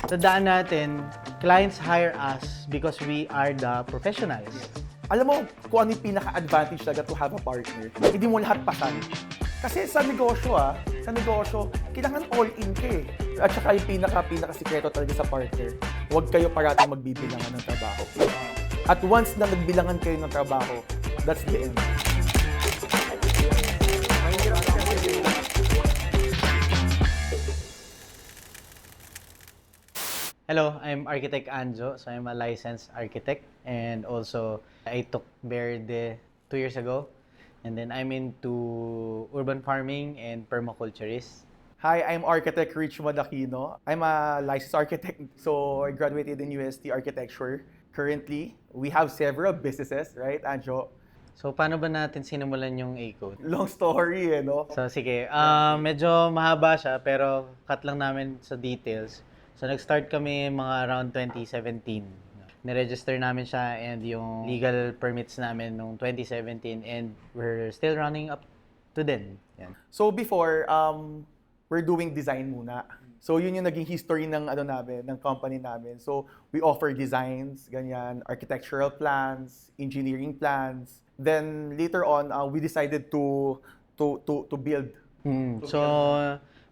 Tandaan natin, clients hire us because we are the professionals. Alam mo kung ano yung pinaka-advantage talaga to have a partner. Hindi mo lahat pasan. Kasi sa negosyo kailangan all-in ka eh. At saka yung pinaka-sikreto talaga sa partner, huwag kayo parating magbibilangan ng trabaho. At once na nagbilangan kayo ng trabaho, that's the end. Hello, I'm Architect Anjo. So I'm a licensed architect, and also I took Verde 2 years ago. And then I'm into urban farming and permaculturist. Hi, I'm Architect Richmond Aquino. I'm a licensed architect, so I graduated in UST Architecture. Currently, we have several businesses, right, Anjo? So paano ba natin sinimulan yung A-Code? Long story, eh, no? So sige, medyo mahaba siya pero cut lang namin sa details. So nag-start kami mga around 2017. Niregister namin siya and yung legal permits namin nung 2017 and we're still running up to then. Yan. So before, we're doing design muna. So yun yung naging history ng ng company namin. So we offer designs, ganyan, architectural plans, engineering plans. Then later on, we decided to build. So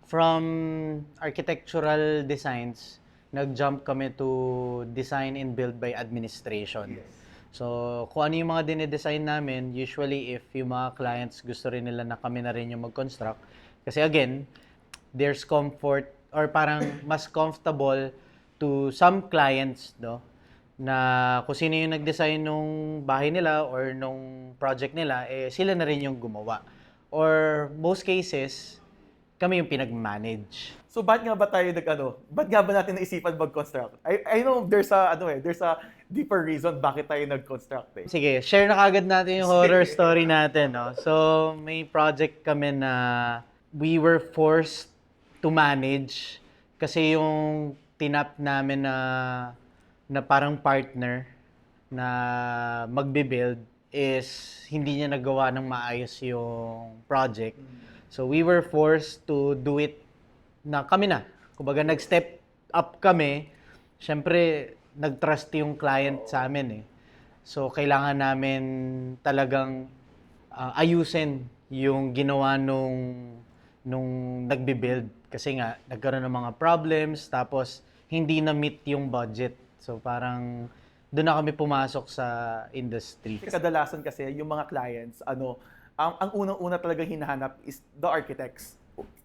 from architectural designs, nag-jump kami to design and build by administration. Yes. So, kung ano yung mga dine-design namin, usually if yung mga clients gusto rin nila na kami na rin yung mag-construct. Kasi again, there's comfort or parang mas comfortable to some clients, no? Na kung sino yung nag-design nung bahay nila or nung project nila, eh sila na rin yung gumawa. Or most cases, kami yung pinag-manage. So ba't nga ba natin naisipan mag-construct? I know there's a deeper reason bakit tayo nag-construct eh. Sige, share na kagad natin yung horror story natin, no? So, may project kami na we were forced to manage kasi yung tinap namin na parang partner na magbe-build is hindi niya nagawa ng maayos yung project. So, we were forced to do it na kami na. Kumbaga, nag-step up kami. Siyempre, nag-trust yung client sa amin eh. So, kailangan namin talagang ayusin yung ginawa nung nagbe-build. Kasi nga, nagkaroon ng mga problems, tapos hindi na-meet yung budget. So, parang doon na kami pumasok sa industry. Kadalasan kasi yung mga clients, ang unang-una talagang hinahanap is the architects.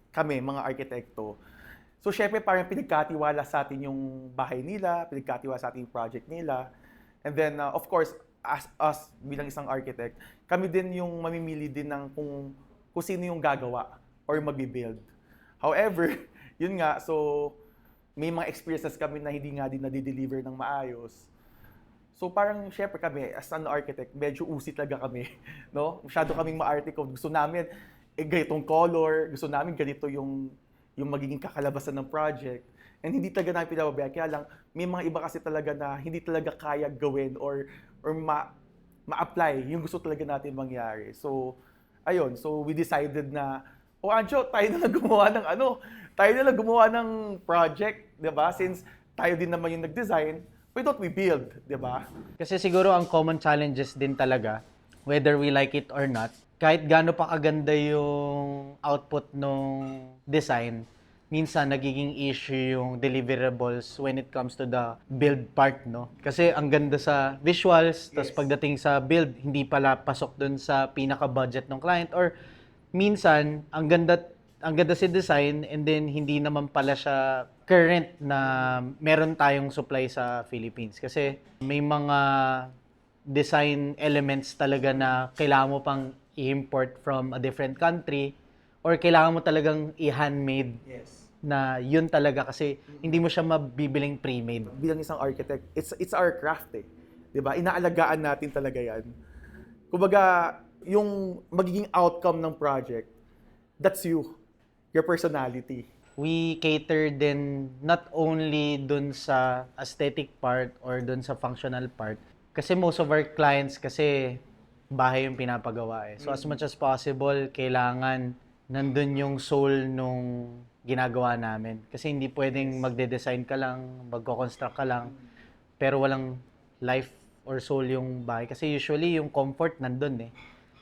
Kami, mga arkitekto. So, syempre, parang pinagkatiwala sa atin yung bahay nila, pinagkatiwala sa atin yung project nila. And then, of course, as us bilang isang architect, kami din yung mamimili din ng kung sino yung gagawa or magbi-build. However, yun nga, so, may mga experiences kami na hindi nga din nadi-deliver ng maayos. So parang syempre kami, as an architect, medyo usi talaga kami, no? Masyado kaming ma-architect. Gusto namin ganitong color, gusto namin ganito yung magiging kakalabasan ng project. And hindi talaga namin pinababayaan. Kaya lang, may mga iba kasi talaga na hindi talaga kaya gawin or ma-apply yung gusto talaga natin mangyari. So, ayun. So, we decided na, Anjo, tayo na lang gumawa ng project, di ba? Since tayo din naman yung nag-design, why don't we build, di ba? Kasi siguro ang common challenges din talaga, whether we like it or not, kahit gaano pa kaganda yung output ng design, minsan nagiging issue yung deliverables when it comes to the build part, no? Kasi ang ganda sa visuals, tas pagdating sa build, hindi pala pasok dun sa pinaka-budget ng client, or minsan, ang ganda si design and then hindi naman pala siya current na meron tayong supply sa Philippines. Kasi may mga design elements talaga na kailangan mo pang i-import from a different country or kailangan mo talagang i-handmade na yun talaga kasi hindi mo siya mabibiling pre-made. Bilang isang architect, it's our craft eh. 'Di ba? Inaalagaan natin talaga 'yan. Kumbaga, yung magiging outcome ng project, that's you. Your personality. We cater din not only dun sa aesthetic part or dun sa functional part. Kasi most of our clients kasi bahay yung pinapagawa eh. So as much as possible, kailangan nandun yung soul ginagawa namin. Kasi hindi pwedeng magde-design ka lang, magko-construct ka lang, pero walang life or soul yung bahay. Kasi usually yung comfort nandun eh.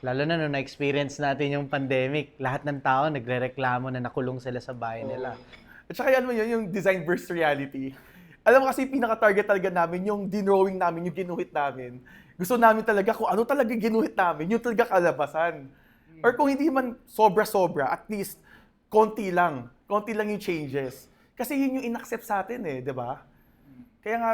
Lalo na nung na-experience natin yung pandemic, lahat ng tao nagrereklamo na nakulong sila sa bahay nila. At saka yan mo yun, yung design versus reality. Alam mo kasi pinaka-target talaga namin, yung dinrawing namin, yung ginuhit namin. Gusto namin talaga kung ano talaga ginuhit namin, yung talaga kalabasan. Or kung hindi man sobra-sobra, at least konti lang yung changes. Kasi yun yung in-accept sa atin eh, di ba? Kaya nga,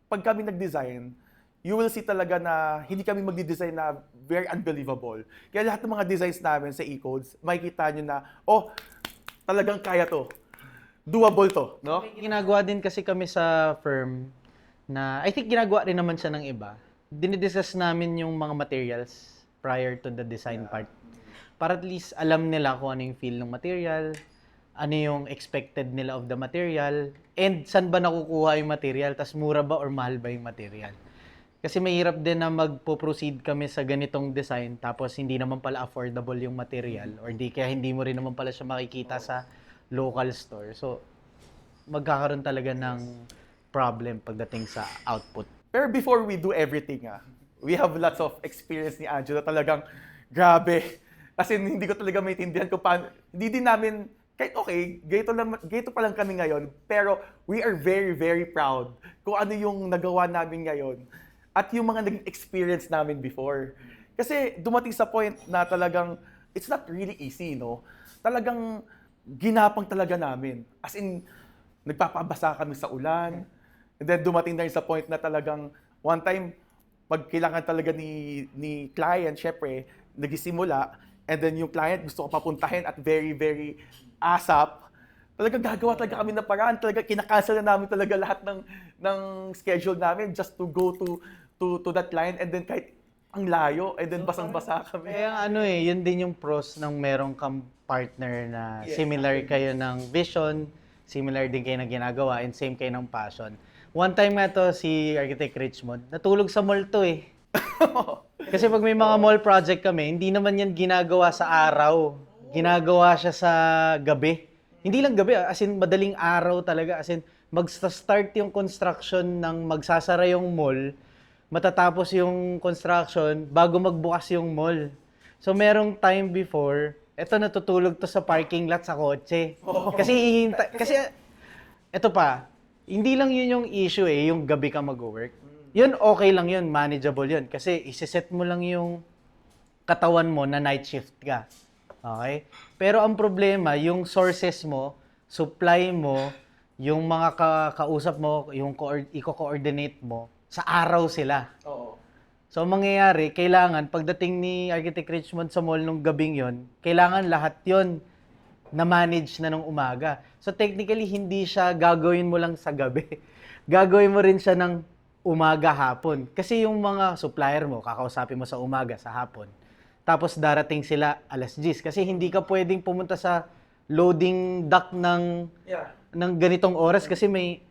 pag kami nag-design, you will see talaga na hindi kami magdi-design na very unbelievable. Kaya lahat ng mga designs namin sa E-Codes, makikita nyo na, oh, talagang kaya to. Doable to, no? Ginagawa din kasi kami sa firm na, I think ginagawa rin naman siya ng iba. Dinidiscuss namin yung mga materials prior to the design part. Para at least alam nila kung ano yung feel ng material, ano yung expected nila of the material, and saan ba nakukuha yung material, tas mura ba or mahal ba yung material. Kasi mahirap din na magpo-proceed kami sa ganitong design tapos hindi naman pala affordable yung material or kaya hindi mo rin naman pala siya makikita sa local store. So, magkakaroon talaga ng problem pagdating sa output. Pero before we do everything, we have lots of experience ni Angelo. Talagang, grabe. As in, hindi ko talaga maintindihan kung paano. Hindi din namin, kahit okay, ganito pa lang kami ngayon. Pero we are very, very proud kung ano yung nagawa namin ngayon. At yung mga naging experience namin before. Kasi dumating sa point na talagang, it's not really easy, no? Talagang, ginapang talaga namin. As in, nagpapabasa kami sa ulan. And then dumating na rin sa point na talagang one time, pag kailangan talaga ni client, syempre, nagisimula, and then yung client gusto ko papuntahin at very, very ASAP, talagang gagawa talaga kami ng paraan. Talaga kinakancel na namin talaga lahat ng schedule namin just to go to that client, and then kahit ang layo, and then basang-basa kami. Kaya yun din yung pros ng merong kang partner na similar kayo ng vision, similar din kayo ng ginagawa, and same kayo ng passion. One time nga to, si Architect Richmond, natulog sa mall to eh. Kasi pag may mga mall project kami, hindi naman yan ginagawa sa araw. Ginagawa siya sa gabi. Hindi lang gabi, as in madaling araw talaga. As in, mag-start yung construction ng magsasara yung mall, matatapos yung construction bago magbukas yung mall. So merong time before, eto natutulog to sa parking lot sa kotse. Kasi eto pa, hindi lang yun yung issue yung gabi ka mag-work. Yun okay lang yun, manageable yun. Kasi isiset mo lang yung katawan mo na night shift ka. Okay? Pero ang problema, yung sources mo, supply mo, yung mga kausap mo, yung i-coordinate mo, sa araw sila. Oo. So, mangyayari, kailangan, pagdating ni Architect Richmond sa mall nung gabing yon, kailangan lahat yon na-manage na nung umaga. So, technically, hindi siya gagawin mo lang sa gabi. Gagawin mo rin siya ng umaga, hapon. Kasi yung mga supplier mo, kakausapin mo sa umaga, sa hapon. Tapos, darating sila alas 10. Kasi hindi ka pwedeng pumunta sa loading dock ng ganitong oras kasi may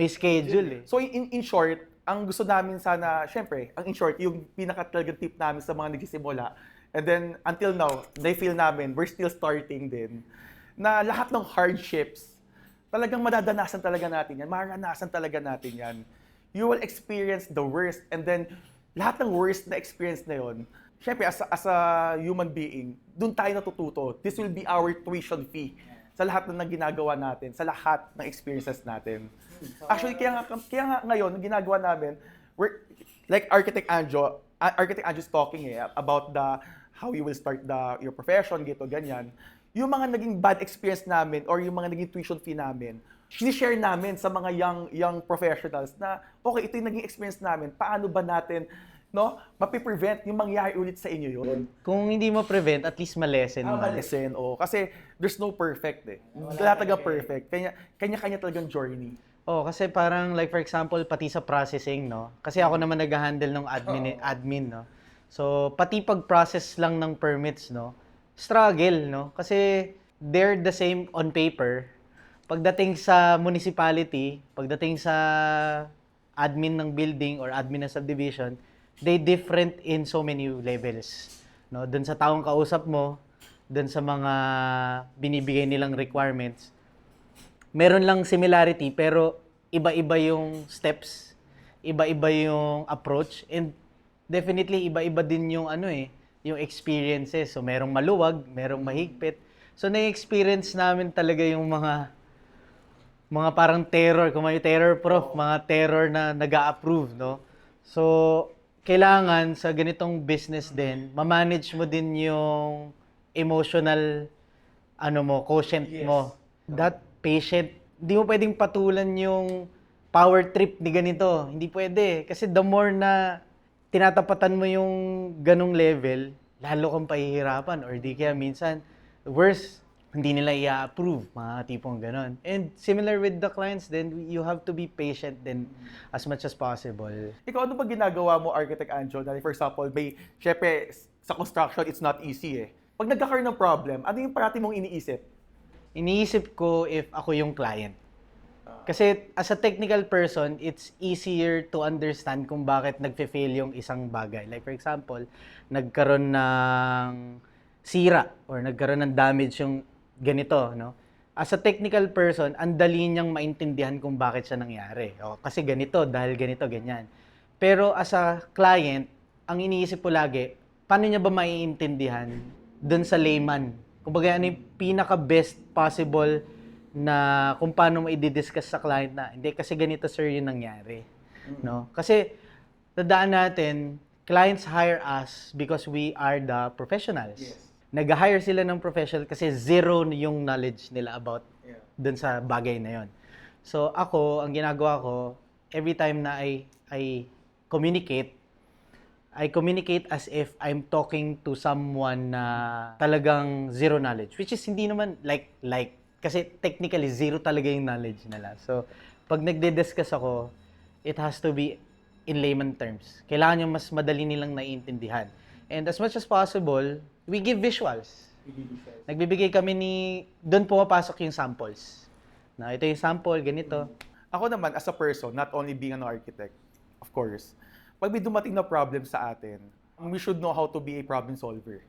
schedule eh. So, in short, ang gusto namin sana, syempre, ang in short, yung pinaka-talagang tip namin sa mga nagsisimula, and then, until now, na-feel namin, we're still starting din, na lahat ng hardships, talagang madadanasan talaga natin yan, maranasan talaga natin yan. You will experience the worst, and then, lahat ng worst na experience na yon, syempre, as a human being, dun tayo natututo. This will be our tuition fee sa lahat ng ginagawa natin, sa lahat ng experiences natin. Actually, kaya nga ngayon, ang ginagawa namin, we're, like Architect Anjo is talking about how you will start your profession, gito, ganyan. Yung mga naging bad experience namin or yung mga naging tuition fee namin, sinishare namin sa mga young professionals na, okay, ito yung naging experience namin, paano ba natin, mapiprevent yung mangyari ulit sa inyo yun? Kung hindi mo prevent, at least malesen mo. Malesen, kasi there's no perfect Wala talaga perfect. Kanya-kanya talagang journey. Kasi parang like for example, pati sa processing, Kasi ako naman nag-handle ng admin, So, pati pag-process lang ng permits, struggle, Kasi they're the same on paper. Pagdating sa municipality, pagdating sa admin ng building or admin ng subdivision, they different in so many levels, Doon sa taong kausap mo, doon sa mga binibigay nilang requirements, meron lang similarity pero iba-iba yung steps, iba-iba yung approach, and definitely iba-iba din yung yung experiences. So merong maluwag, merong mahigpit. So na-experience namin talaga yung mga parang terror, kung may terror prof, mga terror na nag-a-approve, no? So, kailangan sa ganitong business din, ma-manage mo din yung emotional quotient mo. That patient, hindi mo pwedeng patulan yung power trip ni ganito. Hindi pwede. Kasi the more na tinatapatan mo yung ganong level, lalo kang pahihirapan. Or di kaya minsan, worse, hindi nila i-approve, mga tipong ganon. And similar with the clients then, you have to be patient then as much as possible. Ikaw, ano ba ginagawa mo, Architect Anjo? Na, for example, syempre, sa construction, it's not easy eh. Pag nagkakaroon ng problem, ano yung parati mong iniisip? Iniisip ko if ako yung client. Kasi as a technical person, it's easier to understand kung bakit nagfe-fail yung isang bagay. Like for example, nagkaroon ng sira or nagkaroon ng damage yung ganito, no? As a technical person, ang dali niyang maintindihan kung bakit siya nangyari. O, kasi ganito, dahil ganito, ganyan. Pero as a client, ang iniisip ko lagi, paano niya ba maiintindihan dun sa layman? Kumbaga, ano yung pinaka-best possible na kung paano mo i-discuss sa client na, hindi, kasi ganito, sir, yung nangyari. No? Kasi, tandaan natin, clients hire us because we are the professionals. Yes. Nag-hire sila ng professional kasi zero yung knowledge nila about dun sa bagay na yon. So, ako, ang ginagawa ko, every time na I communicate, I communicate as if I'm talking to someone na talagang zero knowledge. Which is hindi naman like, kasi technically zero talaga yung knowledge nila. So, pag nagde-discuss ako, it has to be in layman terms. Kailangan yung mas madali nilang naiintindihan. And as much as possible, we give visuals. Nagbibigay kami doon pumapasok yung samples. Na ito yung sample, ganito. Ako naman, as a person, not only being an architect, of course, pag may dumating na problem sa atin, we should know how to be a problem solver.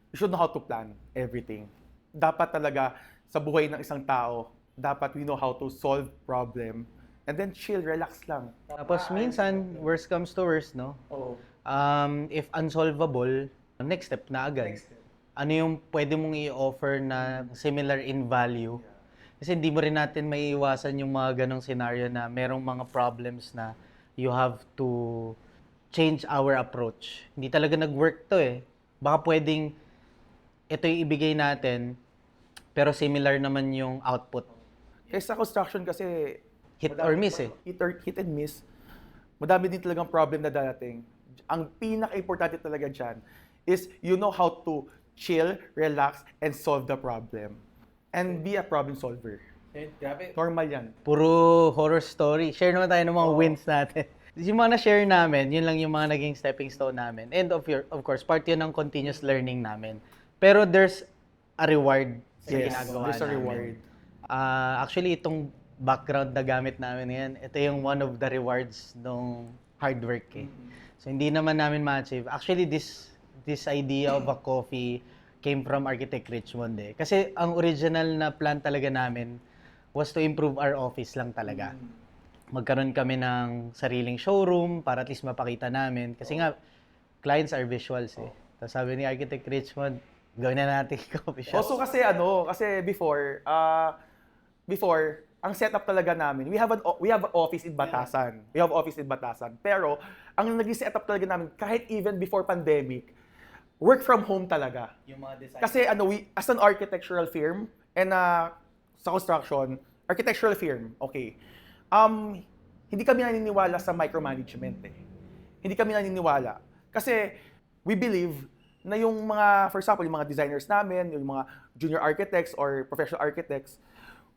We should know how to plan everything. Dapat talaga sa buhay ng isang tao, dapat we know how to solve problem and then chill, relax lang. Tapos minsan, worst comes to worst, no? Oo. If unsolvable, next step na agad. Ano yung pwede mong i-offer na similar in value? Kasi hindi mo rin natin maiiwasan yung mga ganong scenario na merong mga problems na you have to change our approach. Hindi talaga nag-work to eh. Baka pwedeng ito yung ibigay natin, pero similar naman yung output. Kaya sa construction kasi, Hit or miss eh. hit and miss, madami din talagang problem na darating. Ang pinaka-importante talaga dyan is you know how to chill, relax, and solve the problem. And be a problem solver. Grabe. Normal yan. Puro horror story. Share naman tayo ng mga wins natin. Yung mga na-share namin, yun lang yung mga naging stepping stone namin. And of course, part yun ng continuous learning namin. Pero there's a reward sa Yes, ginagawa there's a namin. reward. Actually, itong background na gamit namin ngayon, ito yung one of the rewards ng hard work eh. So, hindi naman namin ma-achieve. Actually, this idea of a coffee came from Architect Richmond eh. Kasi ang original na plan talaga namin was to improve our office lang talaga. Magkaroon kami ng sariling showroom para at least mapakita namin. Kasi nga, clients are visuals eh. Tapos sabi ni Architect Richmond, gawin na natin coffee shop. Also kasi before, ang setup talaga namin, we have an office in Batasan. We have office in Batasan. Pero ang naging setup talaga namin kahit even before pandemic, work from home talaga. Yung mga design. Kasi we as an architectural firm and sa construction, architectural firm, okay. Hindi kami naniniwala sa micromanagement eh. Hindi kami naniniwala. Kasi we believe na yung mga, for example, yung mga designers namin, yung mga junior architects or professional architects,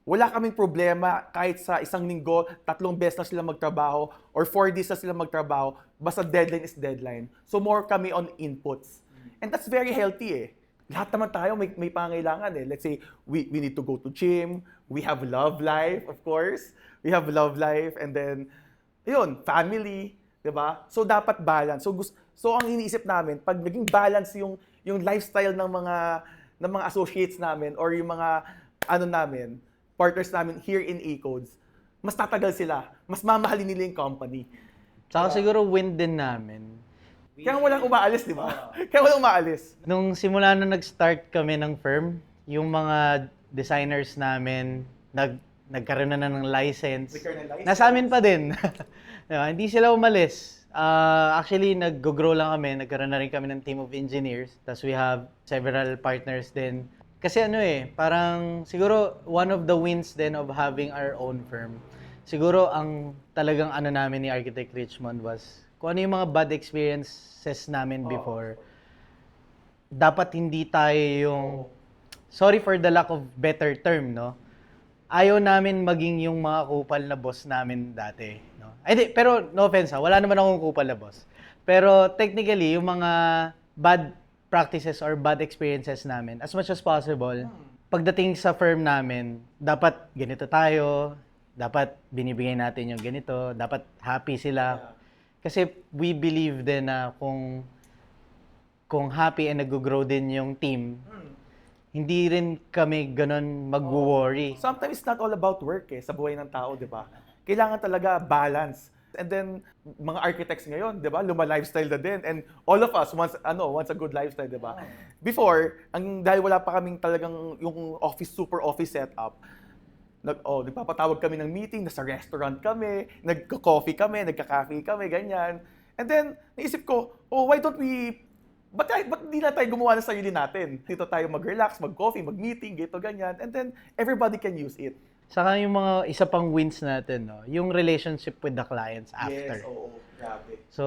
wala kaming problema kahit sa isang linggo, 3 beses na sila magtrabaho or 4 days na sila magtrabaho, basta deadline is deadline. So more kami on inputs. And that's very healthy eh. Lahat naman tayo may pangailangan eh. Let's say, we need to go to gym, we have love life, of course. We have love life, and then, yun, family, di ba? So dapat balance. So ang iniisip namin, pag naging balance yung lifestyle ng mga associates namin or yung mga namin, partners namin here in A-Codes, mas tatagal sila, mas mamahalin nila yung company. Saka siguro win din namin. Kaya walang umaalis, di ba? Kaya walang umaalis. Nung simula na nag-start kami ng firm, yung mga designers namin, nagkaroon na ng license. Nasa amin pa din. Diba? Hindi sila umalis. Actually, nag-grow lang kami. Nagkaroon na rin kami ng team of engineers. Tapos we have several partners din. Kasi parang siguro one of the wins then of having our own firm. Siguro ang talagang namin ni Architect Richmond was kung ano yung mga bad experiences namin before. Dapat hindi tayo yung, sorry for the lack of better term, no? Ayaw namin maging yung mga kupal na boss namin dati, no? Ay, pero no offense wala naman akong kupal na boss. Pero technically, yung mga bad practices or bad experiences namin, as much as possible, pagdating sa firm namin, dapat ganito tayo, dapat binibigay natin yung ganito, dapat happy sila. Kasi we believe din na kung happy and nag-grow din yung team, hindi rin kami ganun mag-worry. Sometimes it's not all about work sa buhay ng tao, di ba? Kailangan talaga balance. And then, mga architects ngayon, di ba, lifestyle na din. And all of us wants a good lifestyle, di ba? Before, dahil wala pa kaming talagang yung super office setup, nagpapatawag kami ng meeting, nasa restaurant kami, nagka-coffee kami, nagka-cafe kami, ganyan. And then, naisip ko, why don't we, ba't di na tayo gumawa ng sarili natin? Dito tayo mag-relax, mag-coffee, mag-meeting, gito, ganyan. And then, everybody can use it. Saka yung mga isa pang wins natin, no, yung relationship with the clients after. Yes, oo, grabe. So,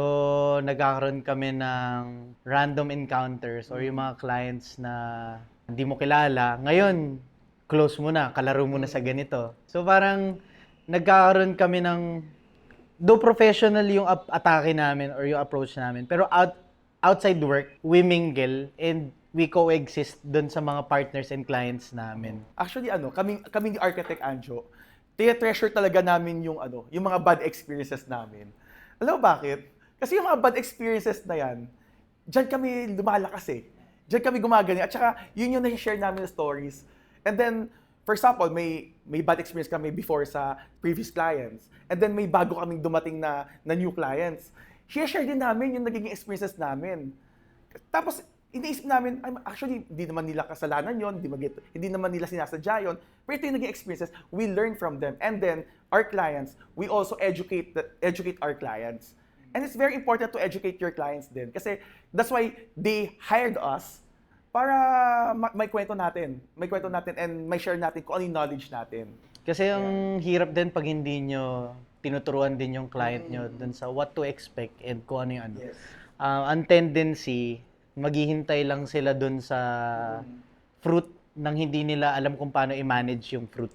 nagkakaroon kami ng random encounters or yung mga clients na hindi mo kilala. Ngayon, close mo na, kalaro mo na sa ganito. So, parang nagkakaroon kami ng, though professional yung atake namin or yung approach namin, pero outside work, we mingle and we coexist dun sa mga partners and clients namin. Actually, kami ni Architect Anjo, treasure talaga namin yung mga bad experiences namin. Alam mo bakit? Kasi yung mga bad experiences na yan, diyan kami lumalakas Diyan kami gumagani. At saka, yun yung na-share namin na stories. And then, for example, may bad experience kami before sa previous clients. And then, may bago kaming dumating na new clients. Share din namin yung naging experiences namin. Tapos, iniisip namin, actually, hindi naman nila kasalanan yon, hindi naman nila sinasadya yon. Pero ito yung naging experiences, we learn from them. And then, our clients, we also educate our clients. And it's very important to educate your clients din. Kasi that's why they hired us para may kwento natin and may share natin kung ano yung knowledge natin. Kasi ang hirap din pag hindi nyo tinuturuan din yung client nyo dun sa what to expect and kung ano yung ano. Yes. Ang tendency, maghihintay lang sila dun sa fruit nang hindi nila alam kung paano i-manage yung fruit.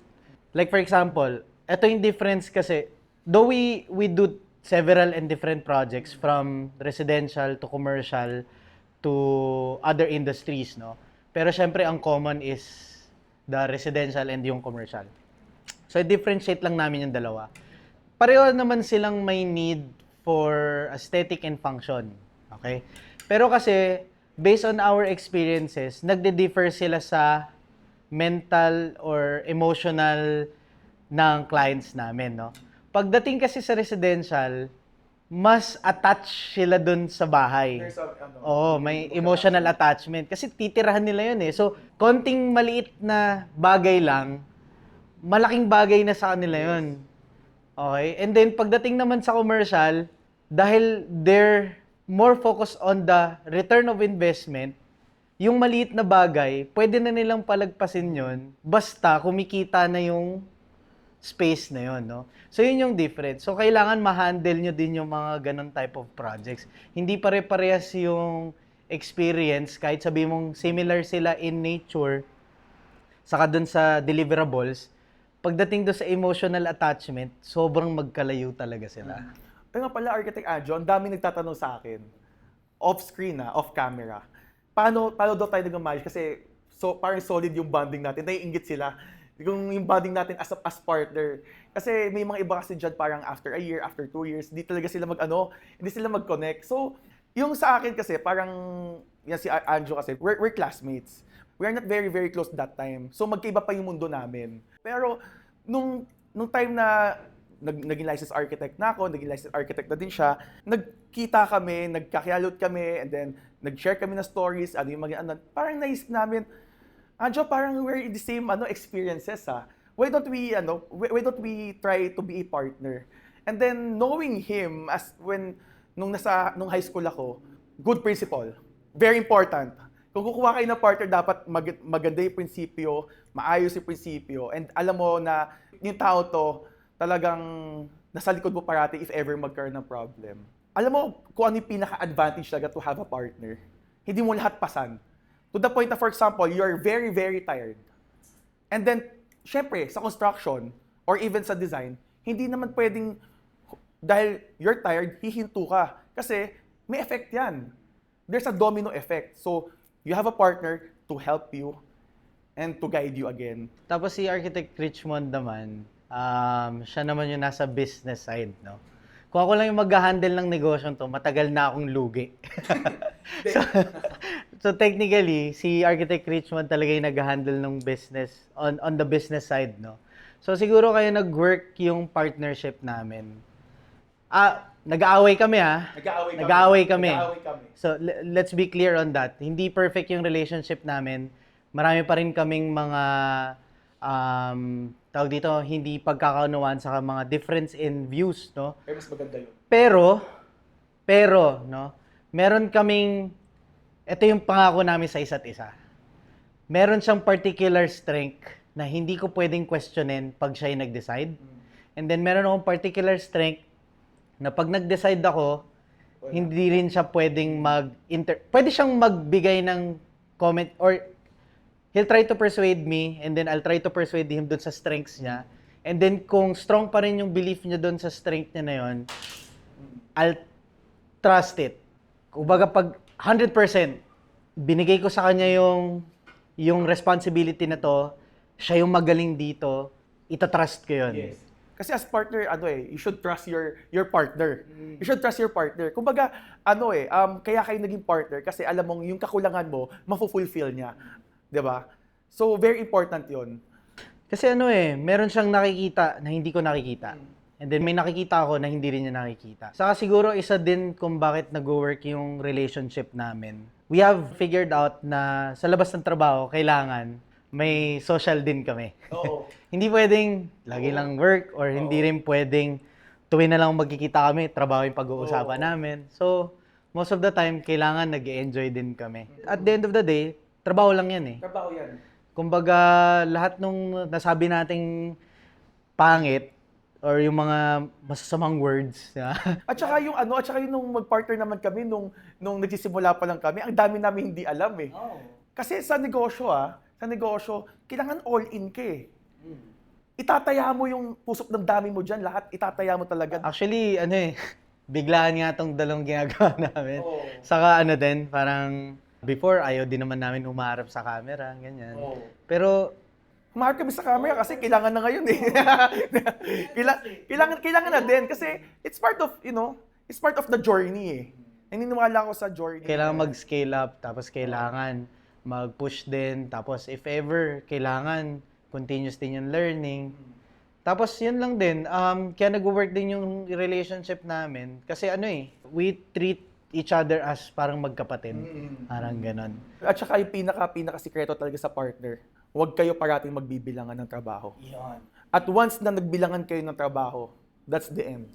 Like for example, ito yung difference kasi, though we do several and different projects from residential to commercial to other industries, no? Pero syempre ang common is the residential and yung commercial. So differentiate lang namin yung dalawa. Pareho naman silang may need for aesthetic and function. Okay? Pero kasi, based on our experiences, nagde-differ sila sa mental or emotional ng clients namin, no? Pagdating kasi sa residential, mas attached sila dun sa bahay. Oo, may emotional attachment. Kasi titirahan nila yun So, konting maliit na bagay lang, malaking bagay na sa kanila yun. Okay? And then, pagdating naman sa commercial, dahil they're more focused on the return of investment, yung maliit na bagay, pwede na nilang palagpasin yun, basta kumikita na yung space na yun, no? So, yun yung difference. So, kailangan ma-handle nyo din yung mga ganun type of projects. Hindi pare-parehas yung experience, kahit sabi mong similar sila in nature, saka dun sa deliverables, pagdating doon sa emotional attachment, sobrang magkalayo talaga sila. Pero nga pala, Architect Anjo, ang daming nagtatanong sa akin, off-screen off-camera, paano daw tayo nag-manage? Kasi parang solid yung bonding natin, naiinggit sila. Yung bonding natin as partner. Kasi may mga iba kasi dyan parang after a year, after 2 years, hindi talaga sila hindi sila mag-connect. So, yung sa akin kasi, parang, yan si Anjo kasi, we're classmates. We are not very, very close that time. So, magkaiba pa yung mundo namin. Pero, nung time na naging licensed architect na ako, naging licensed architect na din siya, nagkita kami, nagkakiyalot kami, and then nag-share kami ng stories, ano yung mga ano, parang naisip namin, Anjo, parang we're in the same experiences ha. Why don't we try to be a partner? And then knowing him as nung high school ako, good principle. Very important. Kung kukuha kayo ng partner, dapat maganda yung prinsipyo, maayos yung prinsipyo, and alam mo na yung tao to, talagang nasa likod mo parati if ever magkaroon ng problem. Alam mo kung ano yung pinaka-advantage talaga to have a partner. Hindi mo lahat pasan. To the point na, for example, you're very, very tired. And then, syempre, sa construction, or even sa design, hindi naman pwedeng, dahil you're tired, hihinto ka. Kasi may effect yan. There's a domino effect. So, you have a partner to help you and to guide you again. Tapos si Architect Richmond naman, siya naman yung nasa business side, no? Kung ako lang yung mag-handle ng negosyo to, matagal na akong lugi. so technically, si Architect Richmond talaga yung nag-handle ng business, on the business side, no? So siguro kayo nag-work yung partnership namin. Nag-aaway kami ha. Nag-aaway kami. So let's be clear on that. Hindi perfect yung relationship namin. Marami pa rin kaming mga tawag dito, hindi pagkakaunawaan sa mga difference in views, no? Pero mas maganda yun. Pero, no? Meron kaming, ito yung pangako namin sa isa't isa. Meron siyang particular strength na hindi ko pwedeng questionin pag siya yung nag-decide. And then meron akong particular strength na pag nag-decide ako, hindi rin siya pwedeng pwede siyang magbigay ng comment or he'll try to persuade me and then I'll try to persuade him dun sa strengths niya. And then kung strong pa rin yung belief niya dun sa strength niya na yun, I'll trust it. Kumbaga pag 100%, binigay ko sa kanya yung responsibility na to, siya yung magaling dito, itatrust ko yun. Yes. Kasi as partner, you should trust your partner. You should trust your partner. Kumbaga, kaya kayo naging partner kasi alam mong yung kakulangan mo, mafulfill niya. 'Di ba? So, very important 'yon. Kasi meron siyang nakikita na hindi ko nakikita. And then may nakikita ako na hindi rin niya nakikita. Saka siguro isa din kung bakit nag-work yung relationship namin. We have figured out na sa labas ng trabaho, kailangan may social din kami. Oo. Hindi pwedeng lagi lang work or hindi rin pwedeng tuwing na lang magkikita kami, trabaho yung pag-uusapan namin. So, most of the time, kailangan nag-enjoy din kami. At the end of the day, trabaho lang yan eh. Trabaho yan. Kumbaga, lahat nung nasabi nating pangit or yung mga masasamang words. At saka yung nung mag-partner naman kami nung nagsisimula pa lang kami, ang dami namin hindi alam eh. Oh. Kasi sa negosyo kailangan all in ka eh. Itataya mo yung pusok ng dami mo dyan, lahat itataya mo talaga. Actually, biglaan nga tong dalawang ginagawa namin. Oh. Saka din, parang before, ayaw din naman namin humarap sa camera, ganyan. Oh. Pero, humarap kami sa camera kasi kailangan na ngayon eh. kailangan na din kasi it's part of the journey eh. Naniniwala ako sa journey. Kailangan mag-scale up, tapos kailangan mag-push din, tapos if ever, kailangan continuous din yung learning. Tapos yun lang din, kaya nag-work din yung relationship namin. Kasi we treat each other as parang magkapatid. Parang ganon. At saka yung pinaka-sikreto talaga sa partner, huwag kayo parating magbibilangan ng trabaho. Yan. At once na nagbilangan kayo ng trabaho, that's the end.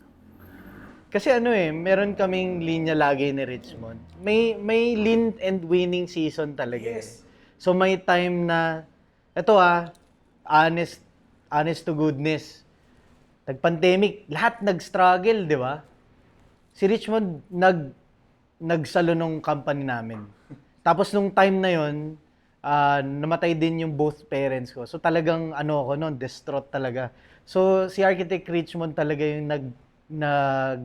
Kasi meron kaming linya lagi ni Richmond. May lean and winning season talaga. Yes. So may time na, honest to goodness, nag-pandemic, lahat nag-struggle, di ba? Si Richmond nagsalo nung company namin. Tapos nung time na yon, namatay din yung both parents ko. So talagang ako noon, distraught talaga. So si Architect Richmond talaga yung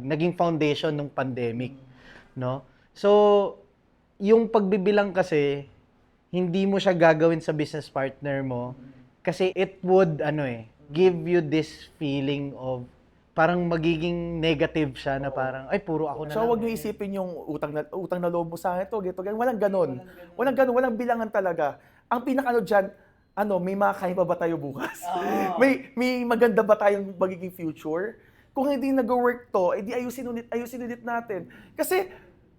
naging foundation ng pandemic, no? So yung pagbibilang kasi hindi mo siya gagawin sa business partner mo kasi it would give you this feeling of parang magiging negative siya na parang, ay, puro ako na so, lang. So, huwag niyo isipin yung utang na loob mo sa akin ito, walang ganon. Walang bilangan talaga. Ang pinaka dyan, may makakain pa ba tayo bukas? May maganda ba tayong magiging future? Kung hindi nag-work to, edi ayusin ulit natin. Kasi,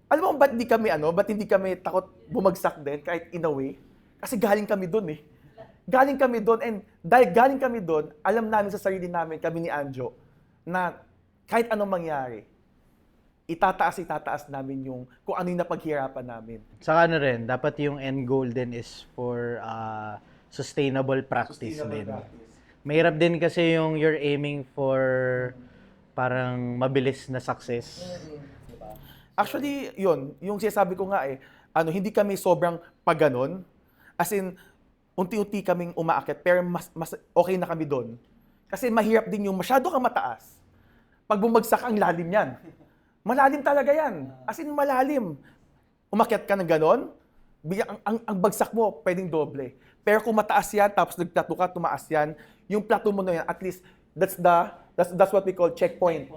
alam mo, ba't hindi kami takot bumagsak din, kahit in a way? Kasi galing kami dun eh. Galing kami dun, and dahil galing kami dun, alam namin sa sarili namin, kami ni Anjo, na kahit anong mangyari, itataas namin yung kung ano yung napaghirapan namin. Saka ano rin, dapat yung end goal din is for sustainable practice din. Mahirap din kasi yung you're aiming for parang mabilis na success. Actually, yun, yung sinasabi ko nga hindi kami sobrang paganon. As in, unti-unti kaming umaakyat, pero mas okay na kami doon. Kasi mahirap din yung masyado kang mataas. Pag bumagsak, ang lalim yan. Malalim talaga yan. As in, malalim. Umakyat ka ng ganon, ang bagsak mo, pwedeng doble. Pero kung mataas yan, tapos nagplato ka, tumaas yan, yung plato mo na yan, at least, that's what we call checkpoint.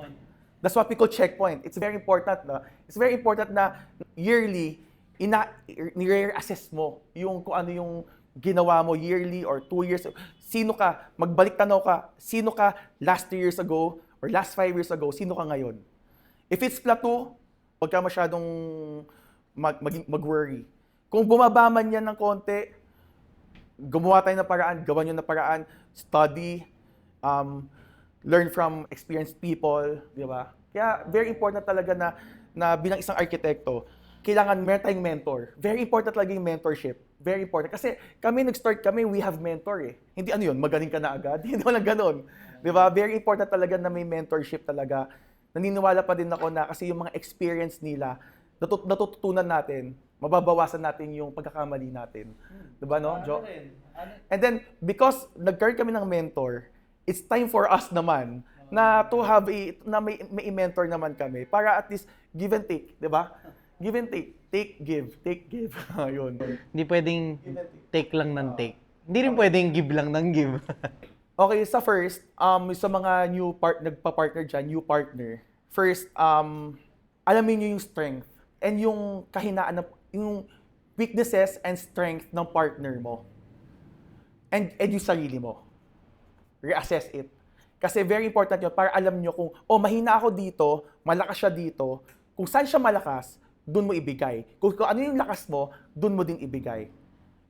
That's what we call checkpoint. It's very important na. It's very important na yearly nire-assess mo yung kung ano yung ginawa mo yearly or 2 years. Sino ka? Magbalik tanaw ka. Sino ka last 2 years ago or last 5 years ago? Sino ka ngayon? If it's plateau, huwag ka masyadong mag-worry. Kung bumaba man yan ng konti, gumawa tayo ng paraan, gawan nyo ng paraan, study, learn from experienced people, di ba? Kaya very important talaga na bilang isang arkitekto, kailangan meron tayong mentor. Very important talaga yung mentorship. Very important. Kasi nag-start kami, we have mentor eh. Hindi yun, magaling ka na agad. Hindi walang ganon. Di ba? Very important talaga na may mentorship talaga. Naniniwala pa din ako na kasi yung mga experience nila, natututunan natin, mababawasan natin yung pagkakamali natin. Di ba, no, Jo? And then, because nagkaroon kami ng mentor, it's time for us naman na to have may mentor naman kami para at least give and take, di ba? Give and take. Take, give. Ayun. Hindi pwedeng take lang ng take. Hindi rin pwedeng give lang ng give. Okay, sa first, sa mga nagpa-partner dyan, new partner, first, alamin nyo yung strength and yung kahinaan, yung weaknesses and strength ng partner mo. And yung sarili mo. Reassess it. Kasi very important yun para alam nyo kung, mahina ako dito, malakas siya dito. Kung saan siya malakas, doon mo ibigay. Kung ano yung lakas mo, doon mo din ibigay.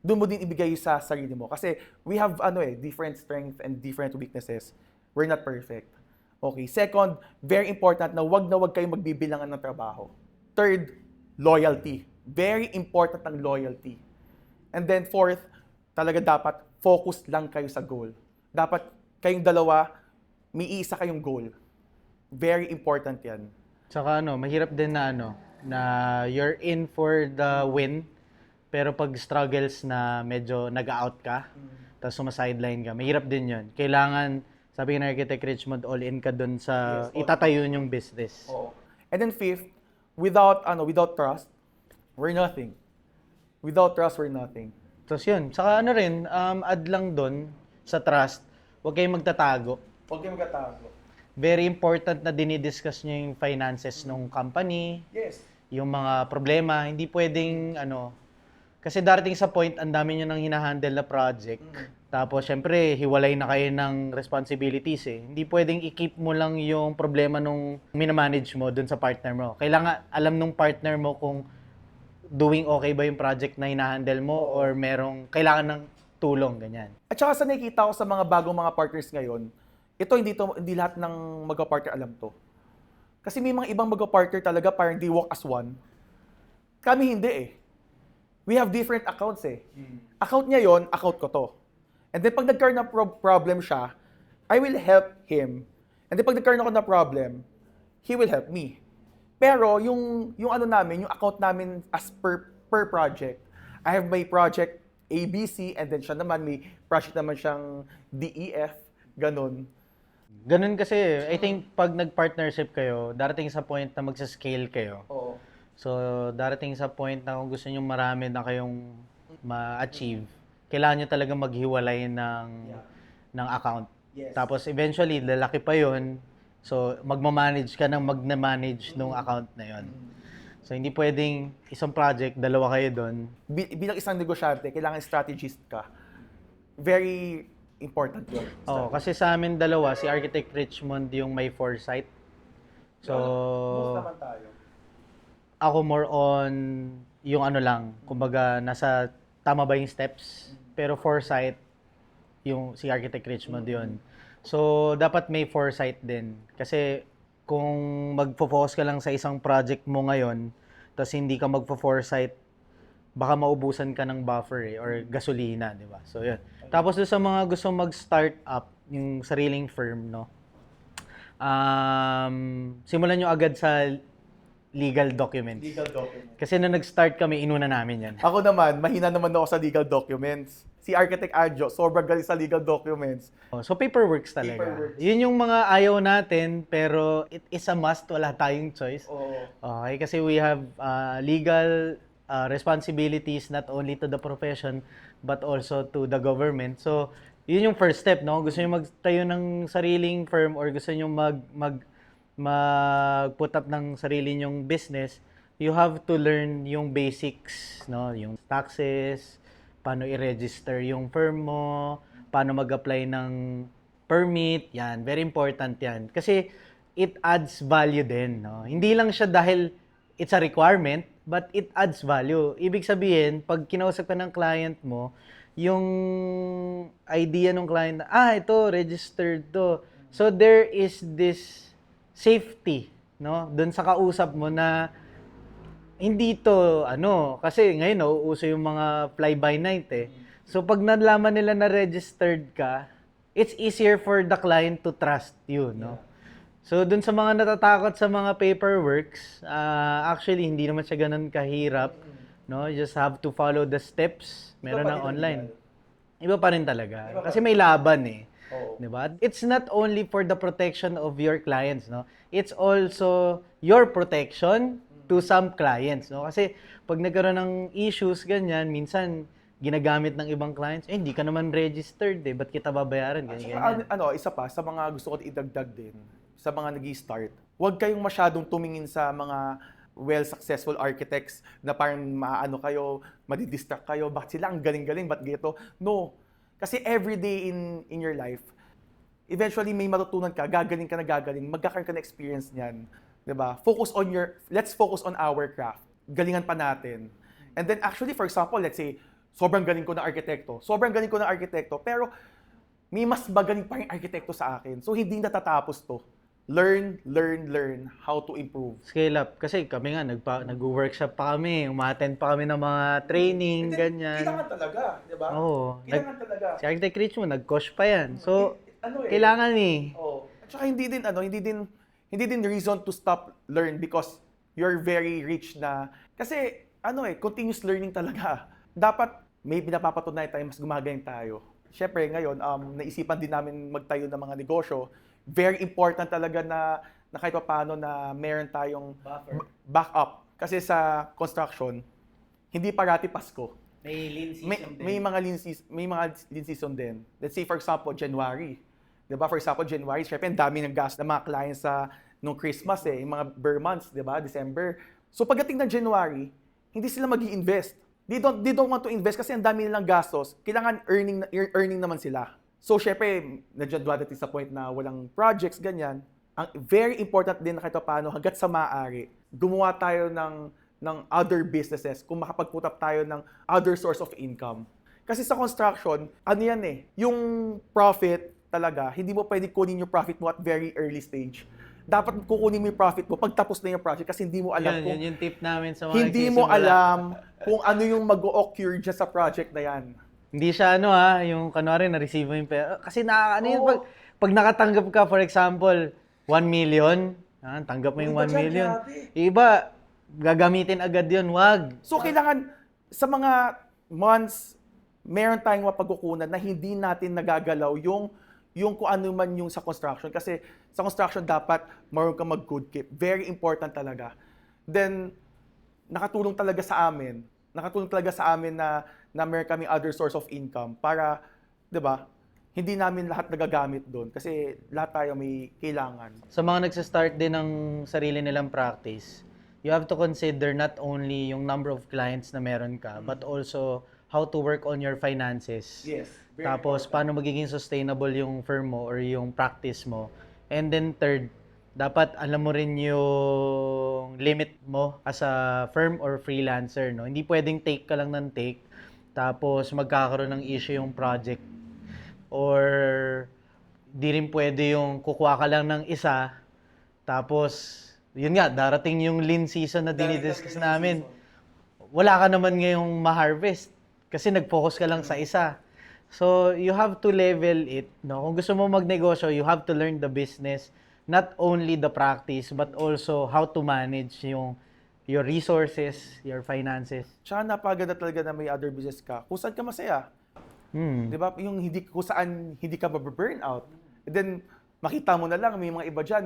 Doon mo din ibigay sa sarili mo. Kasi we have different strengths and different weaknesses. We're not perfect. Okay. Second, very important na wag kayong magbibilangan ng trabaho. Third, loyalty. Very important ang loyalty. And then fourth, talaga dapat focus lang kayo sa goal. Dapat kayong dalawa, may isa kayong goal. Very important yan. Tsaka mahirap din na you're in for the win, pero pag struggles na medyo nag-out ka, tapos sumasideline ka, mahirap din yun. Kailangan, sabi ng Architect Richmond, all in ka dun sa itatayo yung business. Oo. And then fifth, without trust, we're nothing. Without trust, we're nothing. Tapos yun, saka rin, add lang dun sa trust, huwag kayong magtatago. Huwag kayong magtatago. Very important na dinidiscuss nyo yung finances ng company. Yes. Yung mga problema, hindi pwedeng kasi darating sa point, ang dami nyo nang hinahandle na project. Tapos, syempre, hiwalay na kayo ng responsibilities eh. Hindi pwedeng i-keep mo lang yung problema nung minamanage mo dun sa partner mo. Kailangan alam nung partner mo kung doing okay ba yung project na hinahandle mo or kailangan ng tulong, ganyan. At saka sa nakikita ko sa mga bagong mga partners ngayon, hindi lahat ng magka-partner alam to. Kasi may mga ibang magka-partner talaga parang they walk as one. Kami hindi eh. We have different accounts eh. Account niya yon, account ko to. And then pag nagkaroon ng problem siya, I will help him. And then pag nagkaroon ako ng problem, he will help me. Pero yung namin, yung account namin as per project, I have my project ABC and then siya naman may project naman siyang DEF, ganun. Ganun kasi, I think pag nag-partnership kayo, darating sa point na magsa-scale kayo. Oo. So, darating sa point na kung gusto nyo marami na kayong ma-achieve, kailangan nyo talaga maghiwalay ng account. Yes. Tapos eventually, lalaki pa yon. So, magmamanage ka ng magna-manage nung account na yon. So, hindi pwedeng isang project, dalawa kayo doon. Bilang isang negosyante, kailangan strategist ka. very important yun. Oh, kasi sa amin dalawa, si Architect Richmond yung may foresight. So, Most naman tayo. ako more on yung ano lang, kumbaga nasa tama ba yung steps, pero foresight yung si Architect Richmond yun. So, dapat may foresight din. Kasi kung magfo-focus ka lang sa isang project mo ngayon, tapos hindi ka magfo-foresight, baka maubusan ka ng buffer or gasolina, di ba? So, yun. Tapos doon sa mga gusto mag-start up, yung sariling firm, no? Simulan nyo agad sa legal documents. Legal documents. Kasi nung nag-start kami, inuna namin yan. Ako naman, mahina naman ako sa legal documents. Si Architect Adjo, sobrang galing sa legal documents. So, paperworks talaga. Paperworks. Yun yung mga ayaw natin, pero it is a must. Wala tayong choice. Oo. Okay, kasi we have legal responsibilities not only to the profession, but also to the government. So, yun yung first step, no? Gusto nyo magtayo ng sariling firm or gusto nyo mag-put up ng sarili nyong business, you have to learn yung basics, no? Yung taxes, paano i-register yung firm mo, paano mag-apply ng permit, yan, very important yan. Kasi it adds value din, no? Hindi lang siya dahil it's a requirement, but it adds value. Ibig sabihin, pag kinausap ka ng client mo, yung idea ng client, ito, registered to. So there is this safety, no? Doon sa kausap mo na hindi to, kasi ngayon, uso yung mga fly-by-night eh. So, pag nalaman nila na registered ka, it's easier for the client to trust you, no? So, dun sa mga natatakot sa mga paperworks, actually, hindi naman siya ganun kahirap, no? You just have to follow the steps. Meron ng online. Iba pa rin talaga. Kasi may laban eh. Oo. Diba? It's not only for the protection of your clients, no? It's also your protection to some clients, no? Kasi pag nagkaroon ng issues ganyan, minsan ginagamit ng ibang clients, hindi ka naman registered eh, ba't kita babayaran? Ganyan. Isa pa, sa mga gusto ko idagdag din, sa mga nag-i-start, huwag kayong masyadong tumingin sa mga well-successful architects na parang maano kayo, madidistract kayo, bakit sila ang galing-galing, ba't gito? No. Kasi every day in your life, eventually may matutunan ka, gagaling ka na gagaling, magkakaroon ka na experience niyan. 'Di ba? Let's focus on our craft. Galingan pa natin. And then actually, for example, let's say, sobrang galing ko na arkitekto, pero may mas magaling pa rin arkitekto sa akin. So hindi natatapos to. Learn how to improve. Scale up. Kasi kami nga, nag-workshop pa kami, umattend pa kami ng mga training, ganyan. Kailangan talaga, 'di ba? Oo. Kailangan talaga. Si Architect Rich mo, nag-coach pa yan. So, kailangan eh. Oo. At saka hindi din reason to stop learn because you're very rich na. Kasi, continuous learning talaga. Dapat may pinapapatunayan tayo, mas gumagaling tayo. Siyempre, ngayon, naisipan din namin magtayo ng mga negosyo. Very important talaga na kahit paano na meron tayong backup. Kasi sa construction, hindi parati Pasko. May lean season May mga lean season din. Let's say, for example, January. Diba? For example, January, syempre, ang dami ng gas ng mga clients nung Christmas yung mga bare months, diba? December. So, pagdating ng January, hindi sila mag-i-invest. They don't want to invest kasi ang dami nilang gastos. Kailangan earning naman sila. So, syempre, nandiyan dadating sa point na walang projects, ganyan. Ang very important din na kahit paano, hanggat sa maaari, gumawa tayo ng other businesses kung makapag-put up tayo ng other source of income. Kasi sa construction, yung profit talaga, hindi mo pwede kunin yung profit mo at very early stage. Dapat kukunin mo yung profit mo pag tapos na yung project kasi hindi mo alam Yun yung tip namin sa mga hindi mo alam kung ano yung mag-occur dyan sa project na yan. Hindi siya yung kanwari na-receive mo yung pera. Kasi yun, pag nakatanggap ka, for example, 1 million, tanggap mo yung 1 million. Iba, gagamitin agad yun, wag. So, kailangan sa mga months, meron tayong mapagkukunan na hindi natin nagagalaw yung kung ano man yung sa construction. Kasi sa construction, dapat marunong ka mag-good keep. Very important talaga. Then, nakatulong talaga sa amin na meron kaming other source of income para, 'di ba, hindi namin lahat nagagamit doon kasi lahat tayo may kailangan. Sa mga nagsa-start din ng sarili nilang practice, you have to consider not only yung number of clients na meron ka, but also how to work on your finances. Yes. Tapos, paano magiging sustainable yung firm mo or yung practice mo. And then third, dapat alam mo rin yung limit mo as a firm or freelancer, no? Hindi pwedeng take ka lang ng take, tapos magkakaroon ng issue yung project. Or di rin pwede yung kukuha ka lang ng isa, tapos, yun nga, darating yung lean season na dinidiscuss namin. Wala ka naman ngayong ma-harvest kasi nag-focus ka lang sa isa. So, you have to level it, no? Kung gusto mo magnegosyo, you have to learn the business, not only the practice, but also how to manage your resources, your finances. Tsaka napaganda talaga na may other business ka. Kung saan ka masaya. Di ba? Yung kung saan hindi ka mababurn out. And then, makita mo na lang, may mga iba dyan,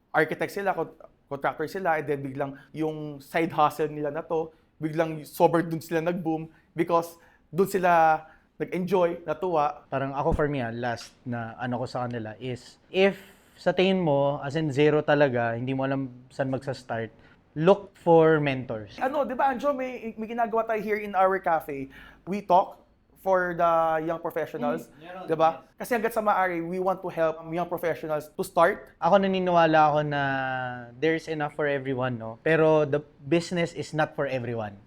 architect sila, contractor sila, and then biglang yung side hustle nila na to, biglang sobrang dun sila nag-boom because dun sila nag-enjoy, natuwa. Parang ako for me, last na ano ko sa kanila is, if sa tingin mo, as in zero talaga, hindi mo alam saan magsa-start, look for mentors. Ano, di ba, Anjo, may ginagawa tayo here in our cafe. We talk for the young professionals, di ba? Kasi hanggat sa maaari, we want to help young professionals to start. Ako naniniwala ako na there's enough for everyone, no? Pero the business is not for everyone.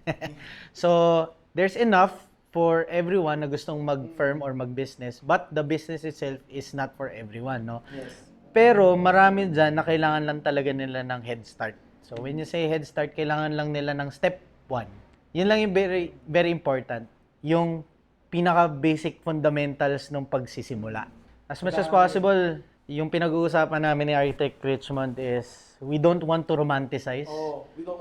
So, there's enough for everyone na gustong mag-firm or mag-business, but the business itself is not for everyone, no? Yes. Pero marami dyan na kailangan lang talaga nila ng head start. So, when you say head start, kailangan lang nila ng step 1. Yun lang yung very, very important. Yung pinaka-basic fundamentals ng pagsisimula. As much as possible, yung pinag-uusapan namin ni Architect Richmond is we don't want to romanticize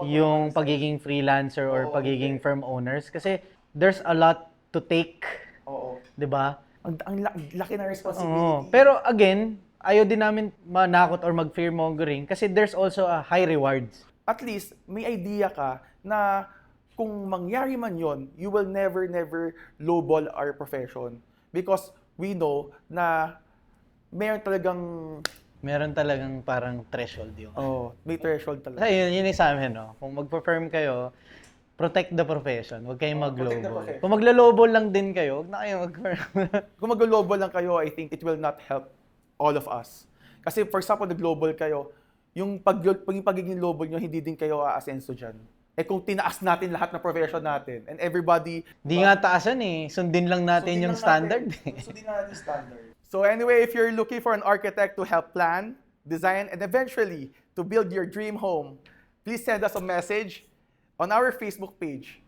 yung pagiging freelancer or pagiging firm owners kasi there's a lot to take. Oo. 'Di ba? Ang laki na responsibility. Pero again, ayaw din namin manakot or mag-fear-mongering kasi there's also a high rewards. At least, may idea ka na kung mangyari man yon, you will never lowball our profession. Because we know na meron talagang Parang threshold yung. may threshold talaga. Kasi yun yung sa amin, no? Kung magpa-firm kayo, protect the profession. Huwag kayong protect the mag-lowball. profession. Kung maglo-lowball lang din kayo, huwag na kayong mag-firm. Kung mag-global lang kayo, I think it will not help all of us. Kasi for example, nag-global kayo, yung pagiging global nyo, hindi din kayo aasenso dyan. Eh kung tinaas natin lahat ng profession natin, and everybody... Di nga taasan eh. Sundin lang natin yung standard. Sundin lang natin standard. So anyway, if you're looking for an architect to help plan, design, and eventually to build your dream home, please send us a message on our Facebook page,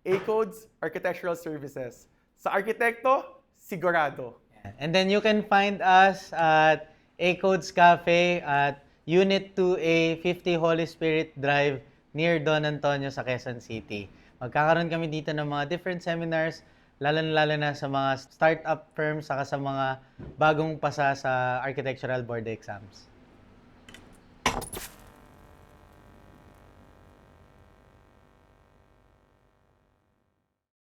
A-Codes Architectural Services. Sa arkitekto, sigurado. And then you can find us at A-Codes Cafe at Unit 2A, 50 Holy Spirit Drive, near Don Antonio sa Quezon City. Magkakaroon kami dito ng mga different seminars, lalo na sa mga startup firms saka sa mga bagong pasa sa architectural board exams.